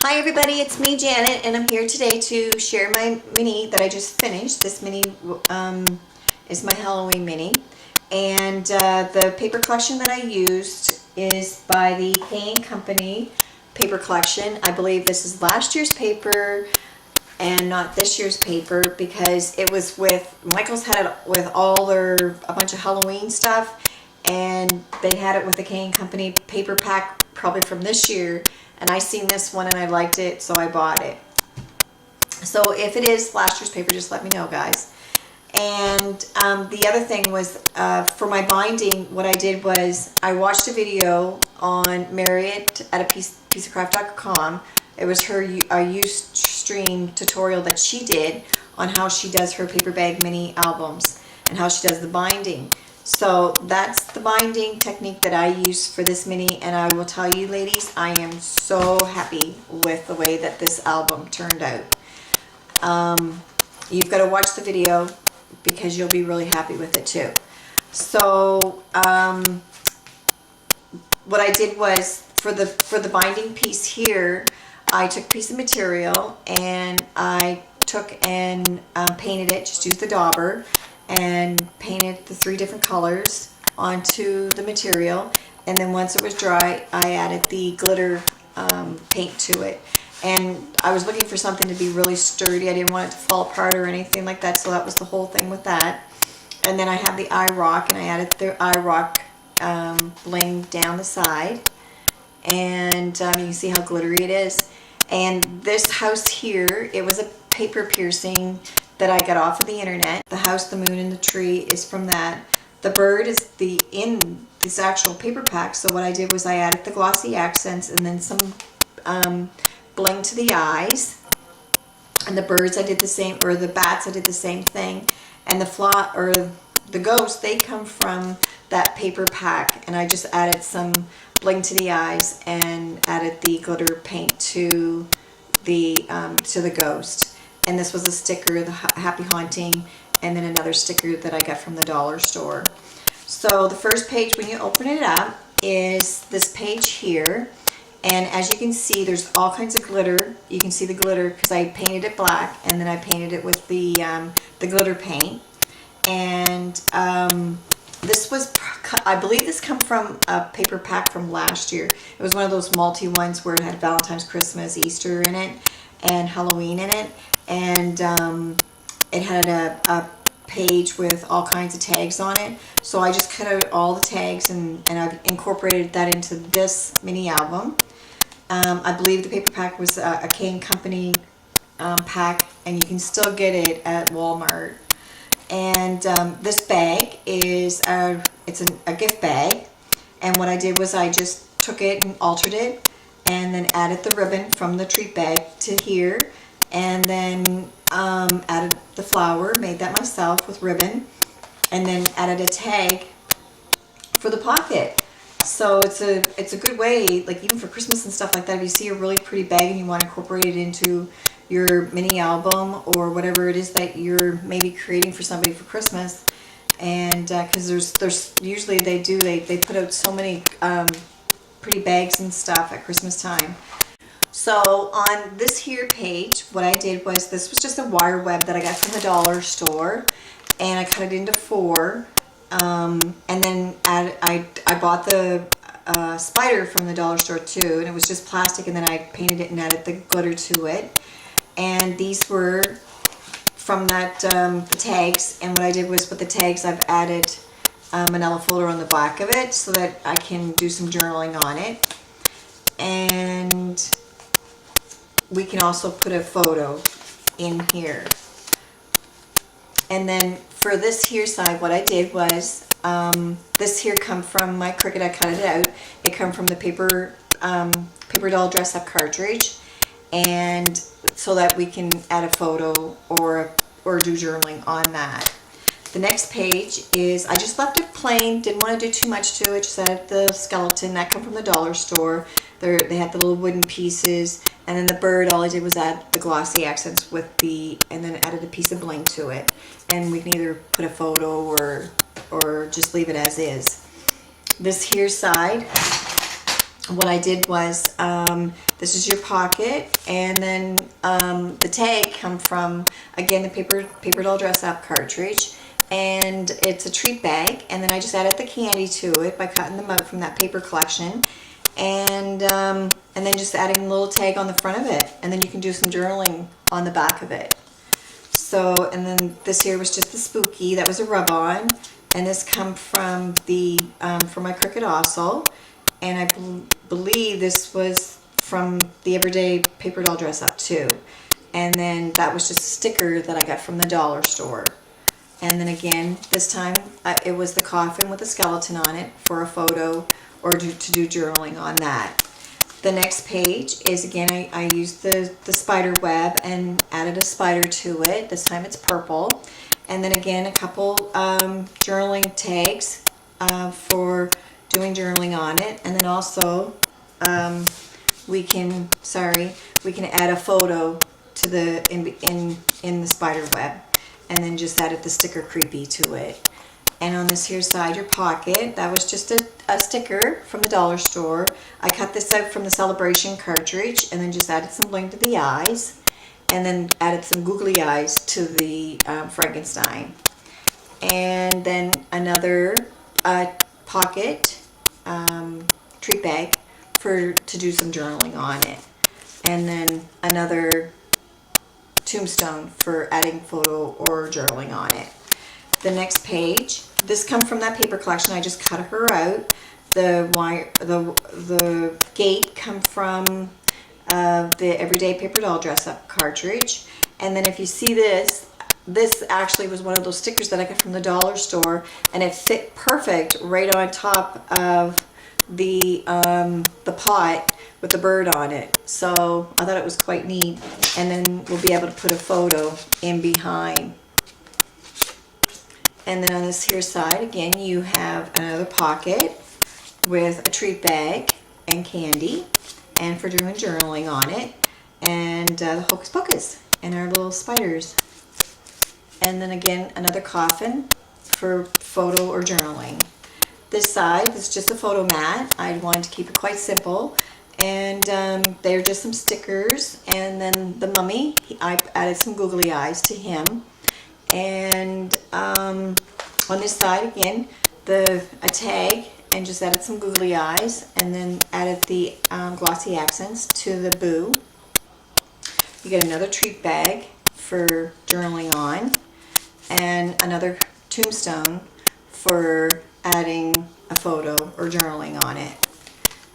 Hi everybody, it's me Janet, and I'm here today to share my mini that I just finished. This mini is my Halloween mini, and the paper collection that I used is by the K&Company paper collection. I believe this is last year's paper and not this year's paper because it was with, Michael's had it with a bunch of Halloween stuff, and they had it with the K&Company paper pack probably from this year. And I seen this one and I liked it, so I bought it. So if it is last year's paper, just let me know, guys. And the other thing was, for my binding, what I did was I watched a video on Marion at a pieceofcraft.com. It was her Ustream tutorial that she did on how she does her paper bag mini albums and how she does the binding. So that's the binding technique that I use for this mini, and I will tell you ladies, I am so happy with the way that this album turned out. You've got to watch the video because you'll be really happy with it too. So what I did was for the binding piece here, I took a piece of material and I took and painted it, just used the dauber, and painted the 3 different colors onto the material, and then once it was dry I added the glitter paint to it. And I was looking for something to be really sturdy. I didn't want it to fall apart or anything like that, so that was the whole thing with that. And then I have the eye rock, and I added the eye rock bling down the side, and you can see how glittery it is. And this house here, it was a paper piercing that I got off of the internet. The house, the moon, and the tree is from that. The bird is in this actual paper pack, so what I did was I added the glossy accents and then some bling to the eyes. And the birds I did the same, or the bats I did the same thing. And the ghosts, they come from that paper pack, and I just added some bling to the eyes and added the glitter paint to the ghost. And this was a sticker, the Happy Haunting, and then another sticker that I got from the dollar store. So the first page when you open it up is this page here, and as you can see there's all kinds of glitter. You can see the glitter because I painted it black and then I painted it with the glitter paint. And this was, I believe this come from a paper pack from last year. It was one of those multi ones where it had Valentine's, Christmas, Easter in it, and Halloween in it. And it had a page with all kinds of tags on it. So I just cut out all the tags and I've incorporated that into this mini album. I believe the paper pack was a K&Company pack, and you can still get it at Walmart. And this bag is it's a gift bag, and what I did was I just took it and altered it and then added the ribbon from the treat bag to here, and then added the flower, made that myself with ribbon, and then added a tag for the pocket. So it's a good way, like even for Christmas and stuff like that, if you see a really pretty bag and you want to incorporate it into your mini album or whatever it is that you're maybe creating for somebody for Christmas. And because there's usually they put out so many pretty bags and stuff at Christmas time. So on this here page, what I did was, this was just a wire web that I got from the dollar store, and I cut it into 4, and then I bought the spider from the dollar store too, and it was just plastic, and then I painted it and added the glitter to it. And these were from that the tags, and what I did was with the tags I've added manila folder on the back of it so that I can do some journaling on it. And we can also put a photo in here. And then for this here side, what I did was, this here come from my Cricut. I cut it out. It come from the Paperdoll Dressup Cartridge, and so that we can add a photo or do journaling on that. The next page is, I just left it plain, didn't want to do too much to it, just added the skeleton. That come from the dollar store. They had the little wooden pieces, and then the bird, all I did was add the glossy accents with and then added a piece of bling to it. And we can either put a photo or just leave it as is. This here side, what I did was, this is your pocket, and then the tag come from, again, the Paperdoll Dressup Cartridge, and it's a treat bag, and then I just added the candy to it by cutting them out from that paper collection, and then just adding a little tag on the front of it, and then you can do some journaling on the back of it. So, and then this here was just the spooky, that was a rub-on, and this come from the from my Cricut also, and I believe this was from the Everyday Paperdoll Dressup too. And then that was just a sticker that I got from the dollar store. And then again, this time it was the coffin with a skeleton on it for a photo or to do journaling on that. The next page is, again, I used the spider web and added a spider to it. This time it's purple. And then again, a couple journaling tags for doing journaling on it. And then also we can add a photo to the in the spider web, and then just added the sticker creepy to it. And on this here side, your pocket, that was just a sticker from the dollar store. I cut this out from the Celebration cartridge, and then just added some bling to the eyes, and then added some googly eyes to the Frankenstein. And then another pocket treat bag to do some journaling on it. And then another tombstone for adding photo or journaling on it. The next page, this come from that paper collection. I just cut her out. The gate come from the Everyday Paperdoll Dressup Cartridge. And then if you see this actually was one of those stickers that I got from the dollar store, and it fit perfect right on top of the pot with the bird on it. So I thought it was quite neat. And then we'll be able to put a photo in behind. And then on this here side, again, you have another pocket with a treat bag and candy, and for doing journaling on it, and the Hocus Pocus and our little spiders. And then again, another coffin for photo or journaling. This side is just a photo mat. I wanted to keep it quite simple, and they're just some stickers. And then the mummy, I added some googly eyes to him. And on this side again, a tag, and just added some googly eyes, and then added the glossy accents to the boo. You get another treat bag for journaling on, and another tombstone for adding a photo or journaling on it.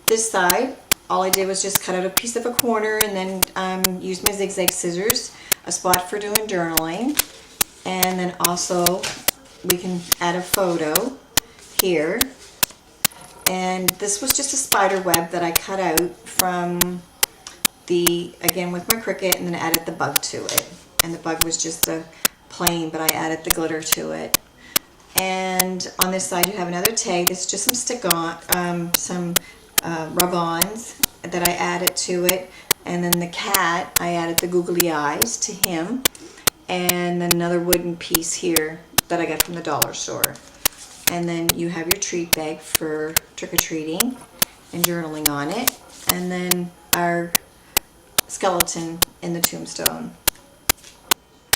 This side, all I did was just cut out a piece of a corner, and then use my zigzag scissors, a spot for doing journaling. And then also we can add a photo here. And this was just a spider web that I cut out from again with my Cricut, and then added the bug to it. And the bug was just a plain, but I added the glitter to it. And on this side you have another tag. This is just some some rub-ons that I added to it. And then the cat, I added the googly eyes to him. And then another wooden piece here that I got from the dollar store. And then you have your treat bag for trick-or-treating and journaling on it. And then our skeleton in the tombstone.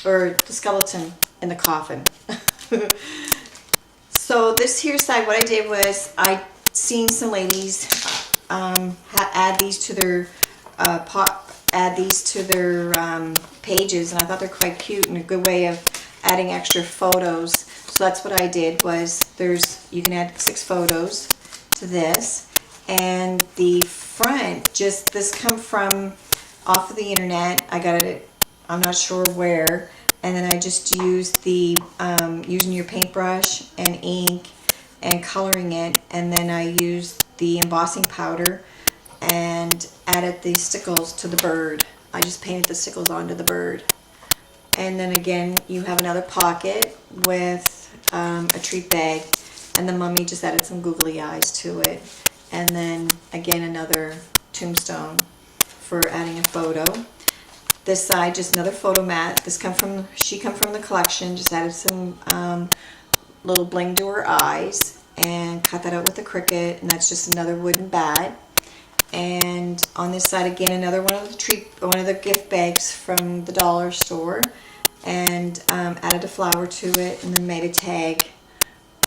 Or the skeleton in the coffin. So this here side, what I did was I seen some ladies add these to their pages, and I thought they're quite cute and a good way of adding extra photos. So that's what I did. Was you can add 6 photos to this, and the front, this come from off of the internet. I got it, I'm not sure where, and then I just used the using your paintbrush and ink and coloring it, and then I used the embossing powder and added the stickles to the bird. I just painted the stickles onto the bird. And then again, you have another pocket with a treat bag, and the mummy just added some googly eyes to it. And then again, another tombstone for adding a photo. This side, just another photo mat. She come from the collection. Just added some little bling to her eyes and cut that out with a Cricut, and that's just another wooden bat. And on this side again, another one of the gift bags from the dollar store, and added a flower to it, and then made a tag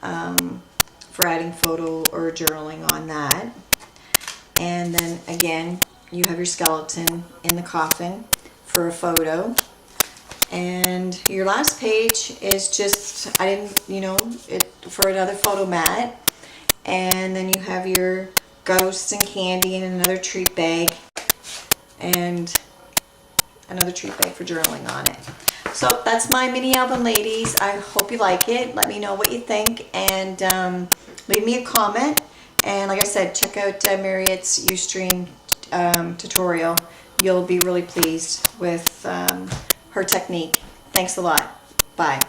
for adding photo or journaling on that. And then again, you have your skeleton in the coffin for a photo. And your last page is just, for another photo mat. And then you have your ghosts and candy and another treat bag, and another treat bag for journaling on it. So that's my mini album, ladies. I hope you like it. Let me know what you think, and leave me a comment. And like I said, check out Marriott's Ustream tutorial. You'll be really pleased with her technique. Thanks a lot. Bye.